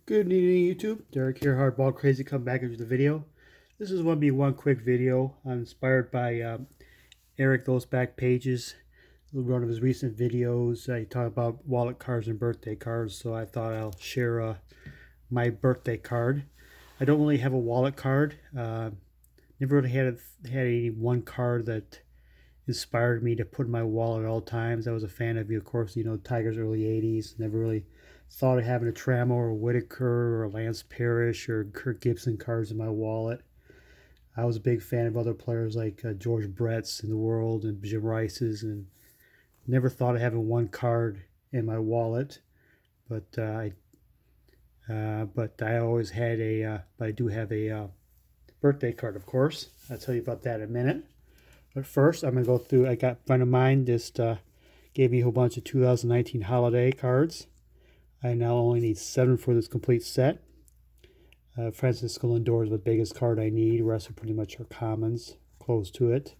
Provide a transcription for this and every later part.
Good evening, YouTube. Derek here, Hardball Crazy, come back into the video. This is going to be one quick video. I'm inspired by Eric Those Back Pages. One of his recent videos, he talked about wallet cards and birthday cards, so I thought I'll share my birthday card. I don't really have a wallet card. Never really had any one card that inspired me to put in my wallet at all times. I was a fan of, of course, Tiger's early 80s. Never really thought of having a Tramo or Whitaker or Lance Parrish or Kirk Gibson cards in my wallet. I was a big fan of other players like George Brett's in the world and Jim Rice's, and never thought of having one card in my wallet. But I always had but I do have a birthday card, of course. I'll tell you about that in a minute. But first, I'm going to go through. I got a friend of mine just gave me a whole bunch of 2019 holiday cards. I now only need 7 for this complete set. Francisco Lindor is the biggest card I need. The rest are pretty much are commons, close to it.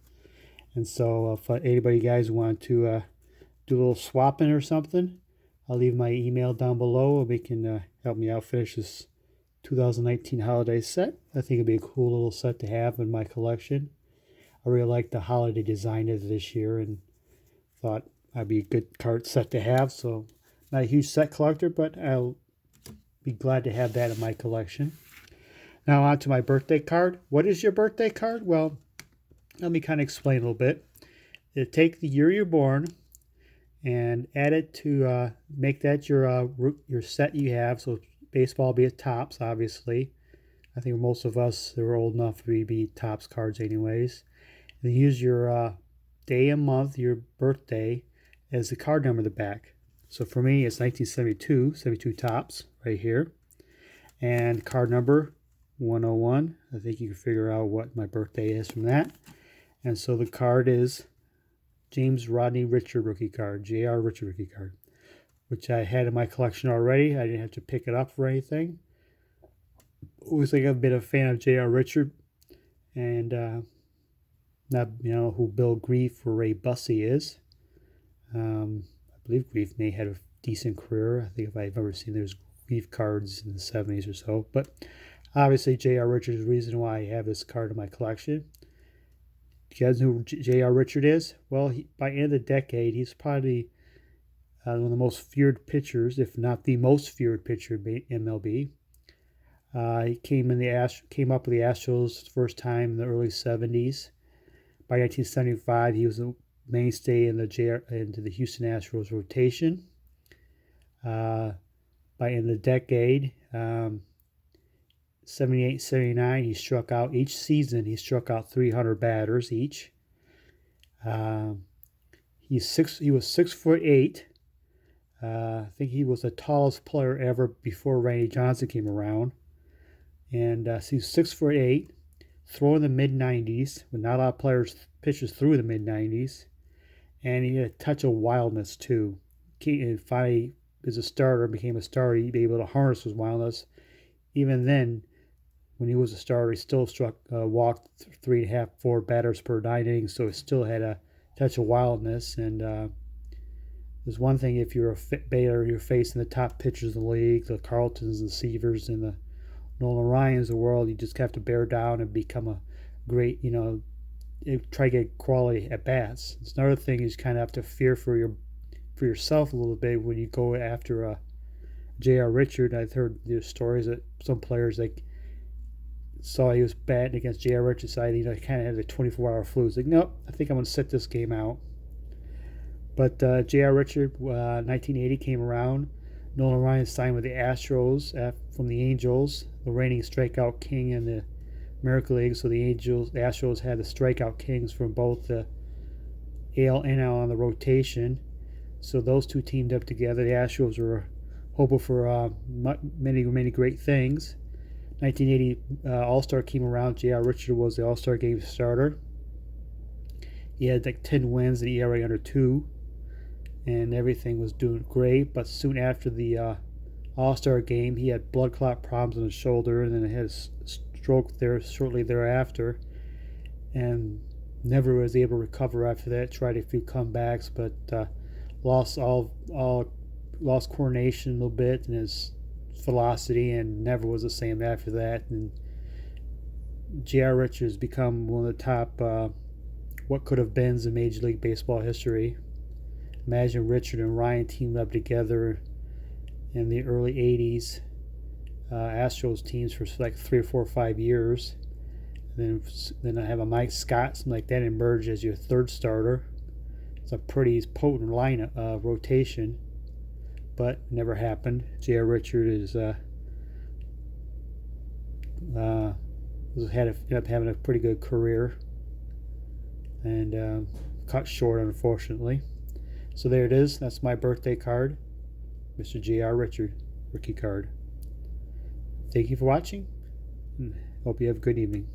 And so if anybody guys want to do a little swapping or something, I'll leave my email down below and we can help me out finish this 2019 holiday set. I think it'd be a cool little set to have in my collection. I really like the holiday design of this year and thought I'd be a good card set to have. So not a huge set collector, but I'll be glad to have that in my collection. Now on to my birthday card. What is your birthday card? Well, let me kind of explain a little bit. Take the year you're born and add it to make that your set you have. So baseball be at tops, obviously. I think most of us are old enough to be tops cards anyways. And use your day and month, your birthday, as the card number in the back. So for me, it's 1972, 72 tops right here. And card number 101. I think you can figure out what my birthday is from that. And so the card is James Rodney Richard rookie card, J.R. Richard rookie card, which I had in my collection already. I didn't have to pick it up for anything. Always like I've been a fan of J.R. Richard. And not who Bill Grief or Ray Bussey is. I believe Grief may have had a decent career. I think if I've ever seen there's Grief cards in the 70s or so. But obviously J.R. Richard is the reason why I have this card in my collection. You guys know who J.R. Richard is? Well, by the end of the decade, he's probably one of the most feared pitchers, if not the most feared pitcher in MLB. He came up with the Astros the first time in the early 70s. By 1975, he was a mainstay into the Houston Astros rotation. By in the decade, 78, 79, he struck out each season. He struck out 300 batters each. He was 6'8". I think he was the tallest player ever before Randy Johnson came around. And so he's 6'8", throwing the mid-90s, but not a lot of pitchers through the mid-90s. And he had a touch of wildness, too. He finally, as a starter, became a starter. He'd be able to harness his wildness. Even then, when he was a starter, he still walked 3.5, 4 batters per 9 innings, so he still had a touch of wildness. And there's one thing if you're a fit batter, you're facing the top pitchers in the league, the Carltons and Seavers and the Nolan Ryans of the world, you just have to bear down and become a great, try to get quality at bats. It's another thing is kind of have to fear for yourself a little bit when you go after J.R. Richard. I've heard there's stories that some players saw he was batting against J.R. Richard's side. He kind of had a 24-hour flu. It's like, nope, I think I'm going to sit this game out. But J.R. Richard, 1980 came around. Nolan Ryan signed with the Astros from the Angels, the reigning strikeout king in the American League. So the Astros had the strikeout kings from both the AL and NL on the rotation. So those two teamed up together. The Astros were hoping for many, many great things. 1980 All-Star came around. J.R. Richard was the All-Star game starter. He had like 10 wins and ERA under 2. And everything was doing great, but soon after the All-Star game, he had blood clot problems in his shoulder, and then he had a stroke there shortly thereafter, and never was able to recover after that. Tried a few comebacks, but lost coordination a little bit, and his velocity and never was the same after that. And J.R. Richards become one of the top what could have been in Major League Baseball history. Imagine Richard and Ryan teamed up together in the early 80s Astros teams for like 3 or 4 or 5 years. Then I have a Mike Scott, something like that, emerge as your third starter. It's a pretty potent line rotation, but never happened. J.R. Richard ended up having a pretty good career and cut short, unfortunately. So there it is. That's my birthday card, Mr. J.R. Richard, rookie card. Thank you for watching, and hope you have a good evening.